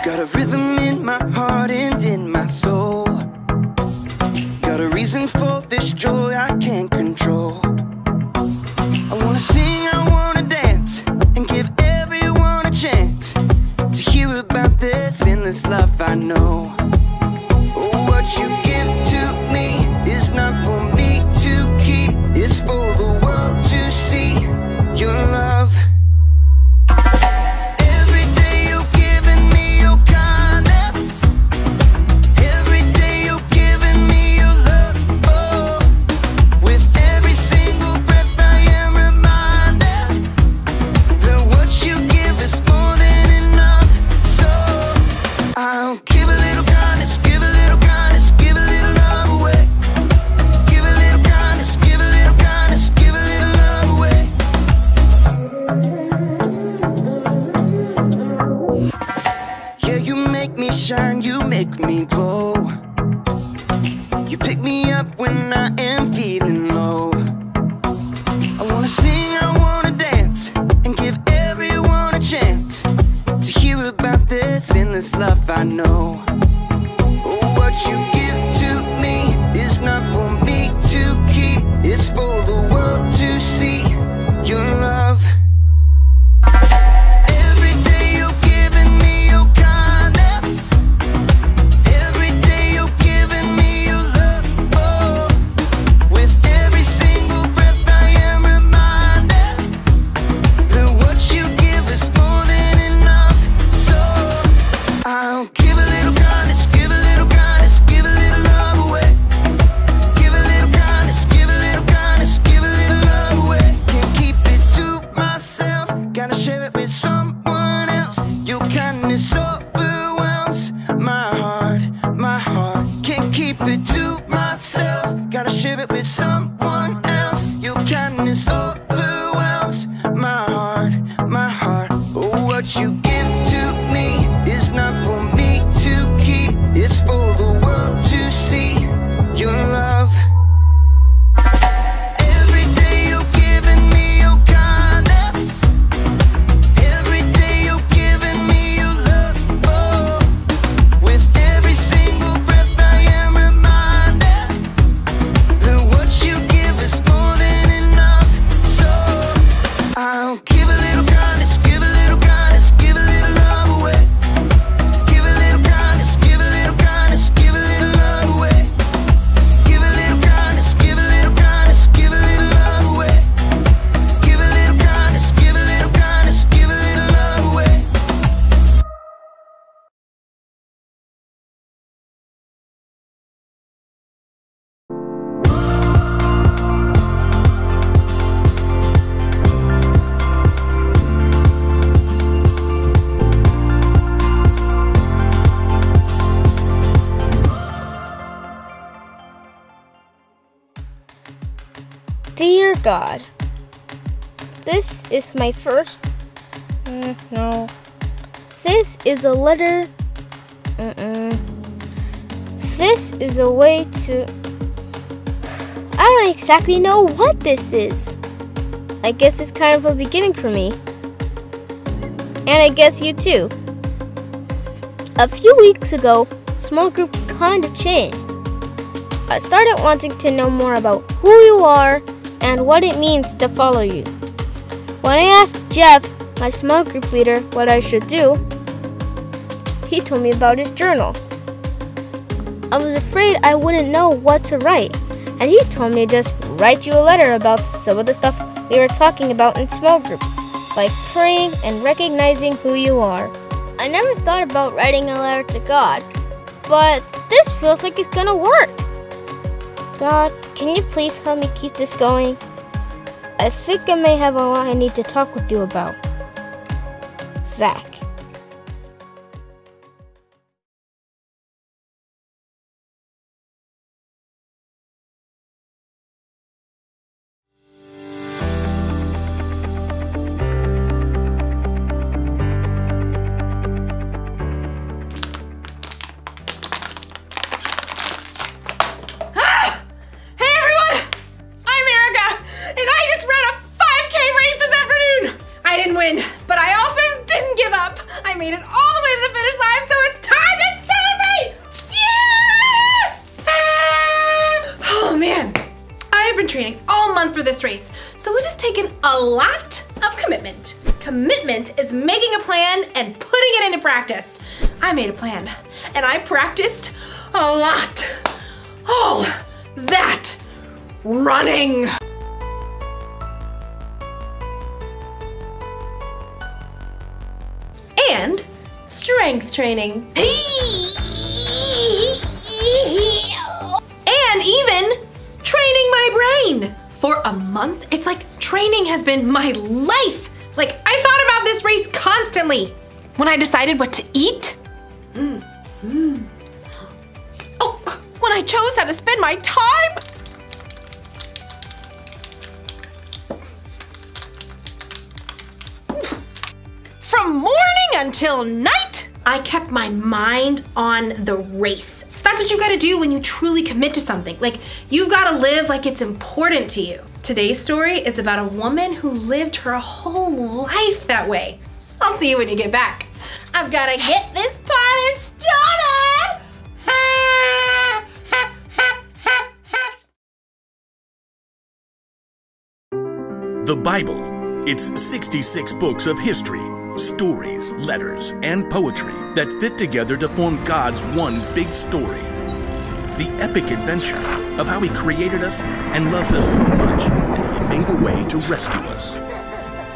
Got a rhythm in my heart and in my soul. Got a reason for this joy I can't control. I wanna sing, I wanna dance, and give everyone a chance to hear about this endless love I know. What you give to me is not for me to keep, it's for the world to see your love. Every day you're giving me your kindness. Every day you're giving me your love. Oh, with every single breath I am reminded that what you give is more than enough. So I'll give a little kindness, give a little kindness, give a little love away. Give a little kindness, give a little kindness, give a little love away. Yeah, you make me shine, you make me glow. You pick me up when I am feeling low. I wanna sing, I wanna dance, and give everyone a chance to hear about this endless love I know. What you give to me is not for me to keep, it's for the world to see your love. Every day you're giving me your kindness. Every day you're giving me your love. Oh, with every single breath I am reminded that what you give is more than enough. So I'll give a little kindness, give a little kindness, give a little love away. Give a little kindness, give a little kindness, give a little love away. Can't keep it to myself, gotta share it with someone else. Your kindness overwhelms my heart, my heart. Can't keep it to myself, gotta share it with someone else. Your kindness overwhelms my heart, my heart. What you give to me is not for me to keep, it's for the world to see your love. Every day you're giving me your kindness. Every day you're giving me your love. Oh, with every single breath I am reminded that what you give is more than enough. So I'll give a little kindness, give a little kindness, give a little love away. Give a little kindness, give a little kindness, give a little love away. Give a little kindness, give a little kindness, give a little love away. Give a little kindness, give a little kindness, give a little love away. Dear God, this is my first. No. This is a letter. This is a way to. I don't exactly know what this is. I guess it's kind of a beginning for me. And I guess you too. A few weeks ago, small group kind of changed. I started wanting to know more about who you are and what it means to follow you. When I asked Jeff, my small group leader, what I should do, he told me about his journal. I was afraid I wouldn't know what to write, and he told me to just write you a letter about some of the stuff we were talking about in small group, like praying and recognizing who you are. I never thought about writing a letter to God, but this feels like it's gonna work. God, can you please help me keep this going? I think I may have a lot I need to talk with you about. Zach. win, but I also didn't give up. month for this race, so it has taken a lot of commitment. Commitment is making a plan and putting it into practice. I made a plan, and I practiced a lot. All that running. And strength training. And even training my brain. For a month, it's like training has been my life. Like, I thought about this race constantly. When I decided what to eat. Oh, when I chose how to spend my time. From morning until night, I kept my mind on the race. That's what you gotta do when you truly commit to something. Like, you've gotta live like it's important to you. Today's story is about a woman who lived her whole life that way. I'll see you when you get back. I've gotta get this party started! The Bible. It's 66 books of history, stories, letters, and poetry that fit together to form God's one big story. The epic adventure of how He created us and loves us so much that He made a way to rescue us.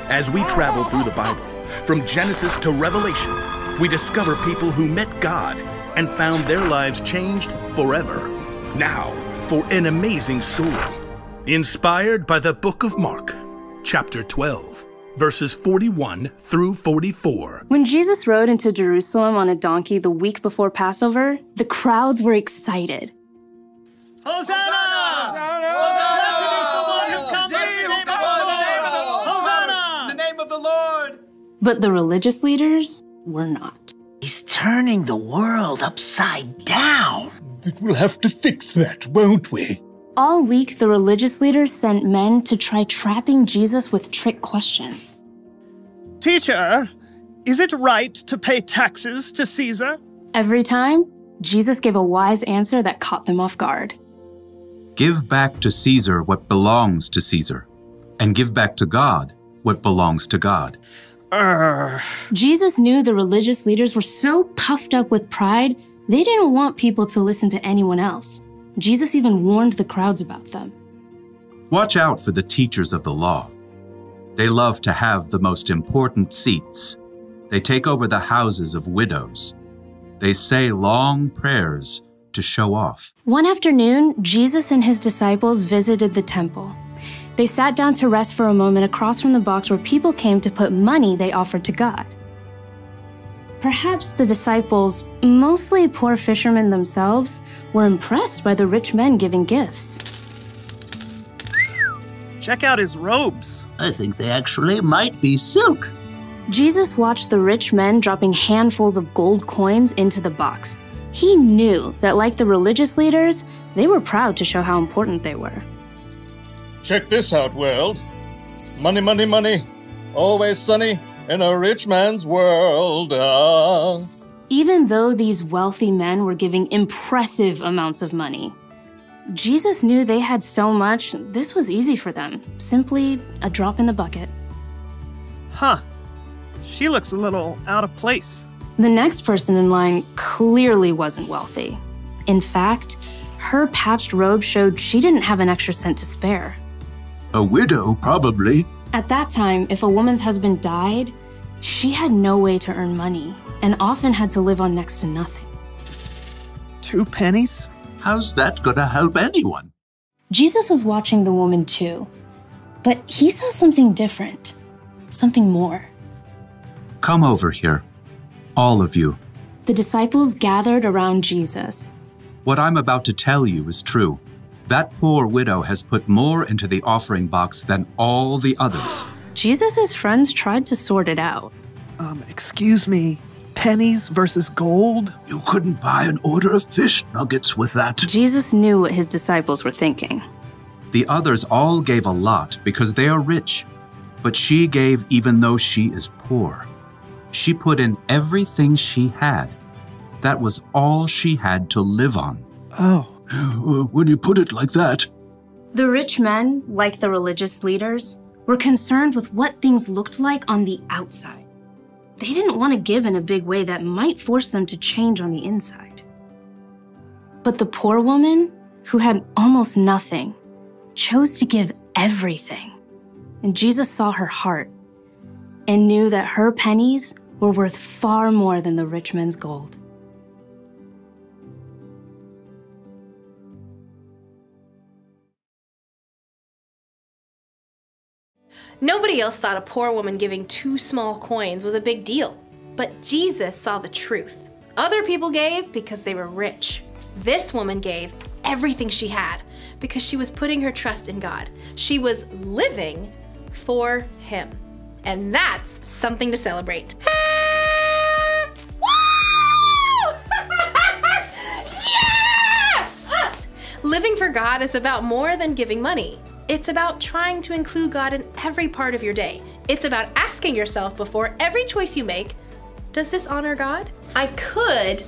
As we travel through the Bible, from Genesis to Revelation, we discover people who met God and found their lives changed forever. Now, for an amazing story, inspired by the book of Mark, chapter 12. Verses 41 through 44. When Jesus rode into Jerusalem on a donkey the week before Passover, the crowds were excited. Hosanna! Blessed is the one who comes in the name of the Lord! Hosanna! In the name of the Lord! But the religious leaders were not. He's turning the world upside down. We'll have to fix that, won't we? All week, the religious leaders sent men to try trapping Jesus with trick questions. Teacher, is it right to pay taxes to Caesar? Every time, Jesus gave a wise answer that caught them off guard. Give back to Caesar what belongs to Caesar, and give back to God what belongs to God. Jesus knew the religious leaders were so puffed up with pride, they didn't want people to listen to anyone else. Jesus even warned the crowds about them. Watch out for the teachers of the law. They love to have the most important seats. They take over the houses of widows. They say long prayers to show off. One afternoon, Jesus and his disciples visited the temple. They sat down to rest for a moment across from the box where people came to put money they offered to God. Perhaps the disciples, mostly poor fishermen themselves, were impressed by the rich men giving gifts. Check out his robes. I think they actually might be silk. Jesus watched the rich men dropping handfuls of gold coins into the box. He knew that, like the religious leaders, they were proud to show how important they were. Check this out, world. Money, money, money. Always sunny in a rich man's world. Even though these wealthy men were giving impressive amounts of money, Jesus knew they had so much, this was easy for them. Simply a drop in the bucket. Huh. She looks a little out of place. The next person in line clearly wasn't wealthy. In fact, her patched robe showed she didn't have an extra cent to spare. A widow, probably. At that time, if a woman's husband died, she had no way to earn money and often had to live on next to nothing. 2 pennies? How's that gonna help anyone? Jesus was watching the woman too, but he saw something different, something more. Come over here, all of you. The disciples gathered around Jesus. What I'm about to tell you is true. That poor widow has put more into the offering box than all the others. Jesus' friends tried to sort it out. Excuse me, pennies versus gold? You couldn't buy an order of fish nuggets with that. Jesus knew what his disciples were thinking. The others all gave a lot because they are rich, but she gave even though she is poor. She put in everything she had. That was all she had to live on. Oh. When you put it like that. The rich men, like the religious leaders, were concerned with what things looked like on the outside. They didn't want to give in a big way that might force them to change on the inside. But the poor woman, who had almost nothing, chose to give everything. And Jesus saw her heart and knew that her pennies were worth far more than the rich man's gold. Nobody else thought a poor woman giving 2 small coins was a big deal, but Jesus saw the truth. Other people gave because they were rich. This woman gave everything she had because she was putting her trust in God. She was living for Him. And that's something to celebrate. Woo! Yeah! Living for God is about more than giving money. It's about trying to include God in every part of your day. It's about asking yourself before every choice you make, does this honor God? I could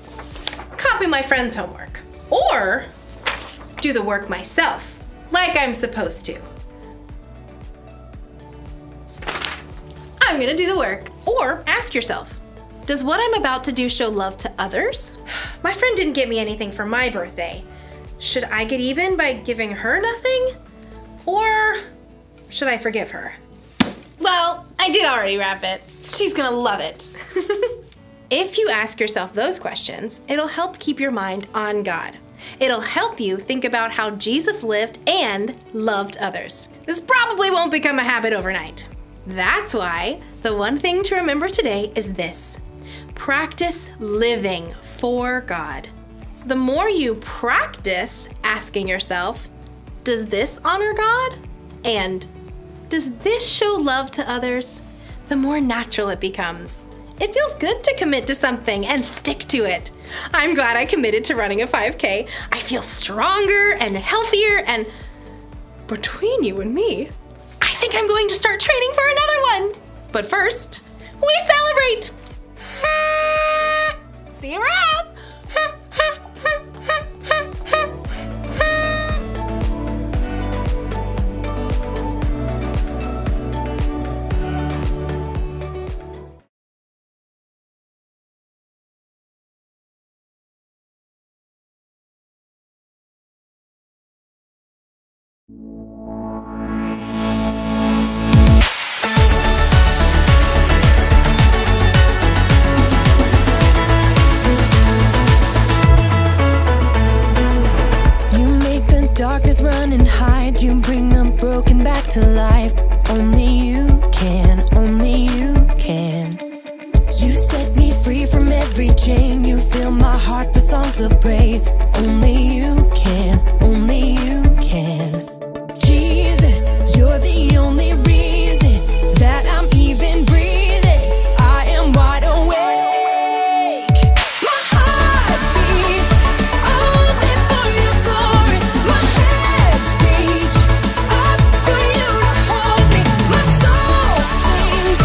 copy my friend's homework or do the work myself, like I'm supposed to. I'm gonna do the work. Or ask yourself, does what I'm about to do show love to others? My friend didn't get me anything for my birthday. Should I get even by giving her nothing? Or should I forgive her? Well, I did already wrap it. She's gonna love it. If you ask yourself those questions, it'll help keep your mind on God. It'll help you think about how Jesus lived and loved others. This probably won't become a habit overnight. That's why the one thing to remember today is this: practice living for God. The more you practice asking yourself, does this honor God? And does this show love to others? The more natural it becomes. It feels good to commit to something and stick to it. I'm glad I committed to running a 5K. I feel stronger and healthier, and between you and me, I think I'm going to start training for another one. But first, we celebrate! See you around! Darkness run and hide, you bring the broken back to life. Only you can, only you can. You set me free from every chain, you fill my heart with songs of praise. Only you can, only you can. Jesus, you're the only reason that I'm even breathing. I am wide awake. My heart beats only for your glory. My hands reach up for you to hold me. My soul sings,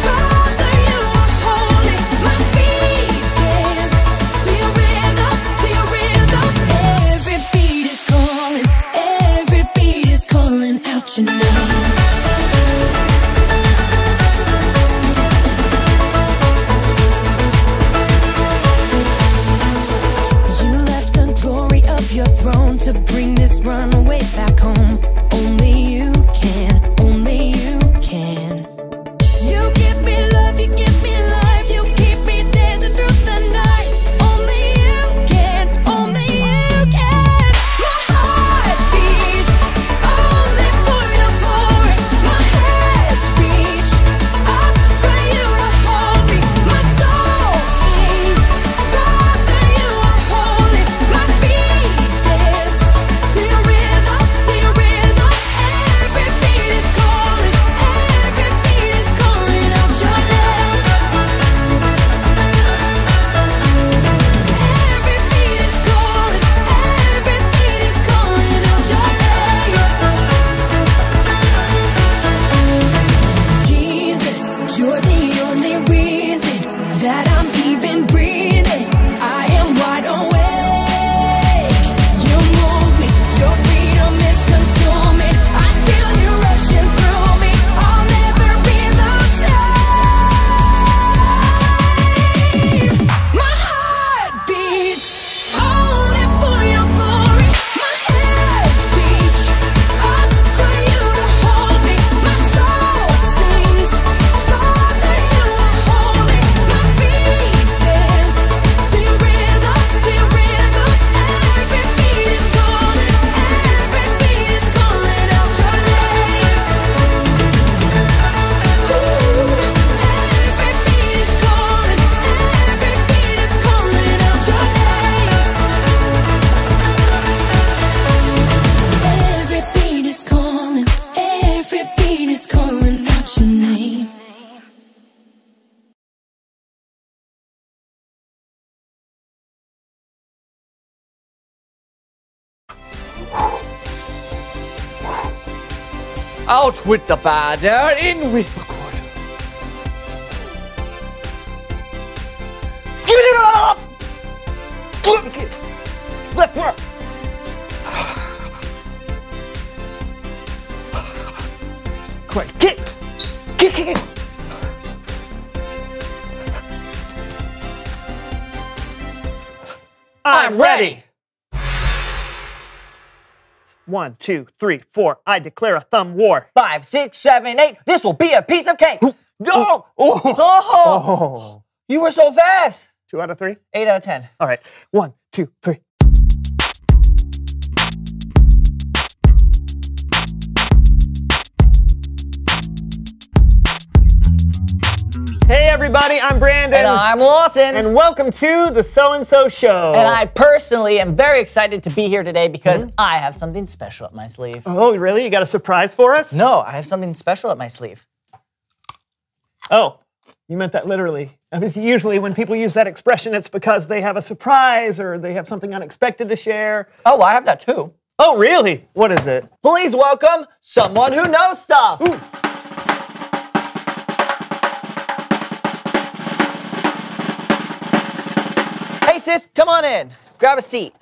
Father, you are holy. My feet dance to your rhythm, to your rhythm. Every beat is calling out your name. Your throne to bring this runaway back home. Only you can, only you can. You give me love, you give me life, you keep me dancing through the night. Only you can, only you can. My heart beats only for your glory. My hands reach up for you to hold me. My soul sings, Father, you are holy. My feet dance to your rhythm, to your rhythm. Out with the bad air, in with the good. Give it up! Left more. Come on, kick! I'm ready. 1, 2, 3, 4. I declare a thumb war. 5, 6, 7, 8. This will be a piece of cake. No! Oh! You were so fast. 2 out of 3? 8 out of 10. All right. 1, 2, 3. Hey everybody, I'm Brandon. And I'm Lawson. And welcome to the So-and-So Show. And I personally am very excited to be here today because I have something special up my sleeve. Oh, really? You got a surprise for us? No, I have something special up my sleeve. Oh, you meant that literally. I mean, usually when people use that expression, it's because they have a surprise or they have something unexpected to share. Oh, I have that too. Oh, really? What is it? Please welcome someone who knows stuff. Ooh. Hey, sis, come on in. Grab a seat.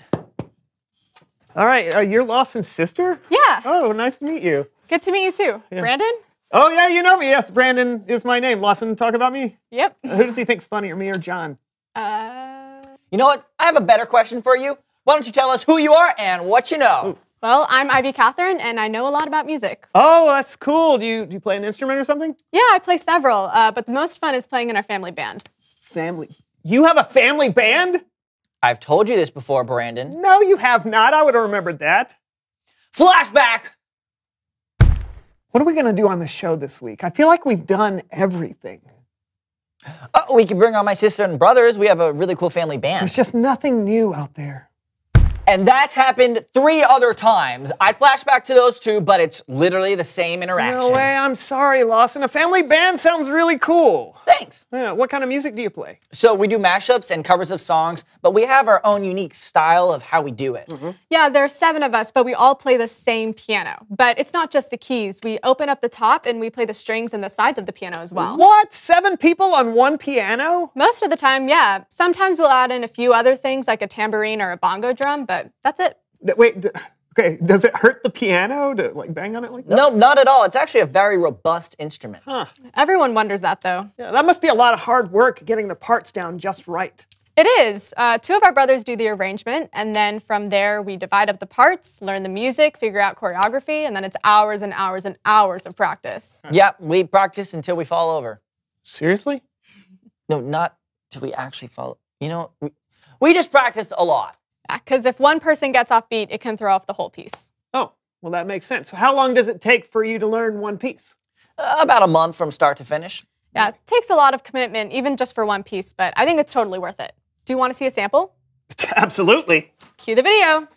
All right, you're Lawson's sister? Yeah. Oh, nice to meet you. Good to meet you too. Yeah. Brandon? Oh, yeah, you know me. Yes, Brandon is my name. Lawson, talk about me? Yep. Who does he think's funnier, me or John? You know what? I have a better question for you. Why don't you tell us who you are and what you know? Ooh. Well, I'm Ivy Catherine, and I know a lot about music. Oh, that's cool. Do you play an instrument or something? Yeah, I play several, but the most fun is playing in our family band. Family? You have a family band? I've told you this before, Brandon. No, you have not. I would have remembered that. Flashback! What are we going to do on the show this week? I feel like we've done everything. We can bring on my sister and brothers. We have a really cool family band. There's just nothing new out there. And that's happened 3 other times. I'd flash back to those 2, but it's literally the same interaction. No way, I'm sorry, Lawson. A family band sounds really cool. Thanks. Yeah, what kind of music do you play? So we do mashups and covers of songs, but we have our own unique style of how we do it. Yeah, there are 7 of us, but we all play the same piano. But it's not just the keys. We open up the top and we play the strings and the sides of the piano as well. What? 7 people on one piano? Most of the time, yeah. Sometimes we'll add in a few other things like a tambourine or a bongo drum, but that's it. Wait, okay, does it hurt the piano to like bang on it like that? No, not at all. It's actually a very robust instrument. Huh. Everyone wonders that though. Yeah, that must be a lot of hard work getting the parts down just right. It is. 2 of our brothers do the arrangement, and then from there we divide up the parts, learn the music, figure out choreography, and then it's hours and hours and hours of practice. Yeah, we practice until we fall over. Seriously? No, not till we actually fall. You know, we just practice a lot. Because if one person gets off beat, it can throw off the whole piece. Oh, well that makes sense. So how long does it take for you to learn one piece? About a month from start to finish. Yeah, it takes a lot of commitment, even just for one piece, but I think it's totally worth it. Do you want to see a sample? Absolutely. Cue the video.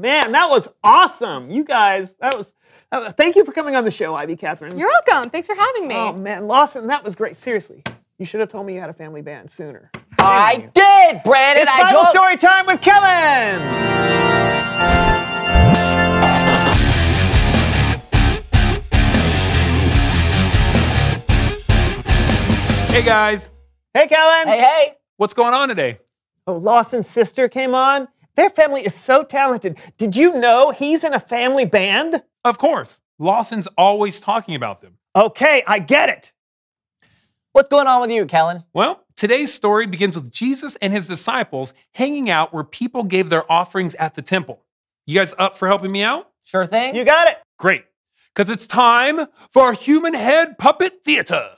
man, that was awesome. You guys, thank you for coming on the show, Ivy Catherine. You're welcome. Thanks for having me. Oh, man, Lawson, that was great. Seriously, you should have told me you had a family band sooner. I did, Brandon. It's Bible story time with Kellen. Hey, guys. Hey, Kellen. Hey. What's going on today? Oh, Lawson's sister came on. Their family is so talented. Did you know he's in a family band? Of course. Lawson's always talking about them. Okay, I get it. What's going on with you, Kellen? Well, today's story begins with Jesus and his disciples hanging out where people gave their offerings at the temple. You guys up for helping me out? Sure thing. You got it. Great. Because it's time for our human head puppet theater.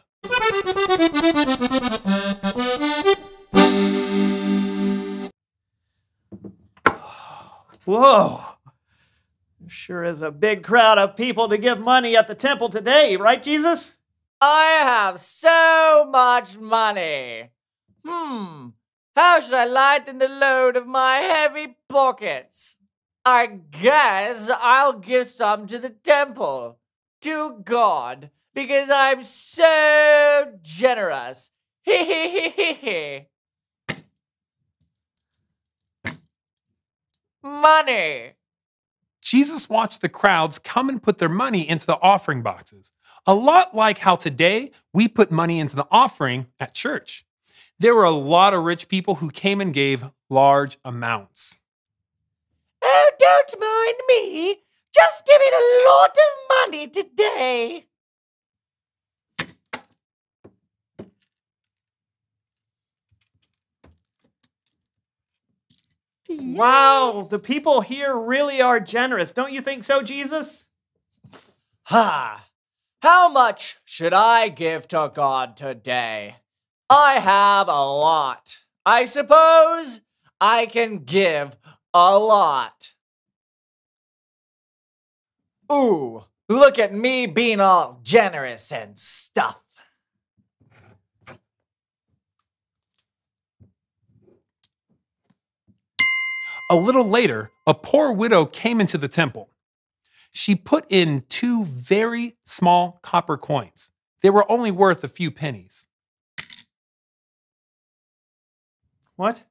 Whoa. Sure is a big crowd of people to give money at the temple today, right, Jesus? I have so much money. How should I lighten the load of my heavy pockets? I guess I'll give some to the temple, to God, because I'm so generous. Money. Jesus watched the crowds come and put their money into the offering boxes. A lot like how today we put money into the offering at church. There were a lot of rich people who came and gave large amounts. Oh, don't mind me. Just giving a lot of money today. Wow, the people here really are generous. Don't you think so, Jesus? How much should I give to God today? I have a lot. I suppose I can give a lot. Ooh, look at me being all generous and stuff. A little later, a poor widow came into the temple. She put in 2 very small copper coins. They were only worth a few pennies. What?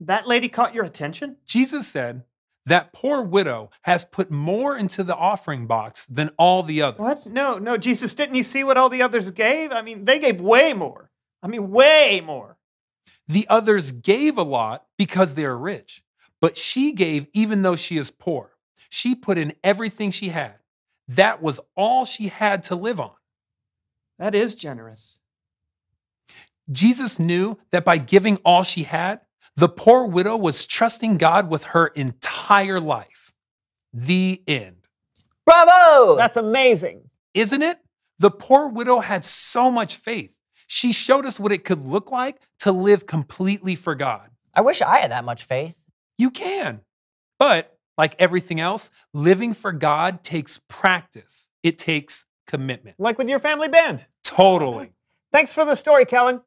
That lady caught your attention? Jesus said, that poor widow has put more into the offering box than all the others. What? No, Jesus, didn't you see what all the others gave? I mean, they gave way more. Way more. The others gave a lot because they are rich, but she gave even though she is poor. She put in everything she had. That was all she had to live on. That is generous. Jesus knew that by giving all she had, the poor widow was trusting God with her entire life. The end. Bravo! That's amazing. Isn't it? The poor widow had so much faith. She showed us what it could look like to live completely for God. I wish I had that much faith. You can. But like everything else, living for God takes practice. It takes commitment. Like with your family band. Totally. Thanks for the story, Kellen.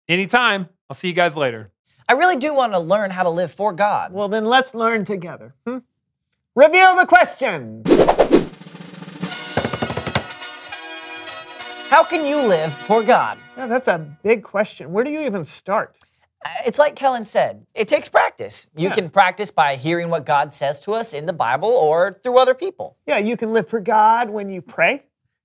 Anytime. I'll see you guys later. I really do want to learn how to live for God. Well, then let's learn together. Reveal the question. How can you live for God? Yeah, that's a big question. Where do you even start? It's like Kellen said, it takes practice. You can practice by hearing what God says to us in the Bible or through other people. Yeah, you can live for God when you pray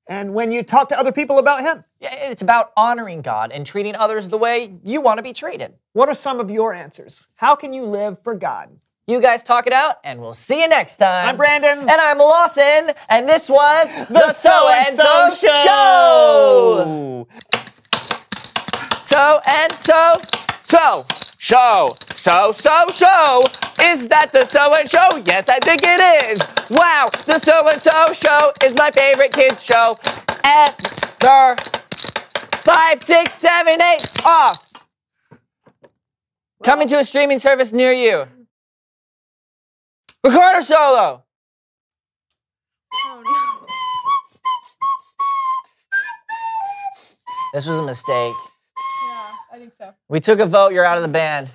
and when you talk to other people about Him. Yeah, it's about honoring God and treating others the way you want to be treated. What are some of your answers? How can you live for God? You guys talk it out, and we'll see you next time. I'm Brandon. And I'm Lawson, and this was the So-and-So Show! So-and-so Show. So-so-show. Is that the So-and-Show? Yes, I think it is. Wow, the So-and-So Show is my favorite kids show ever. 5, 6, 7, 8, off. Coming to a streaming service near you. Recorder solo. Oh, no. This was a mistake. Yeah, I think so. We took a vote, you're out of the band.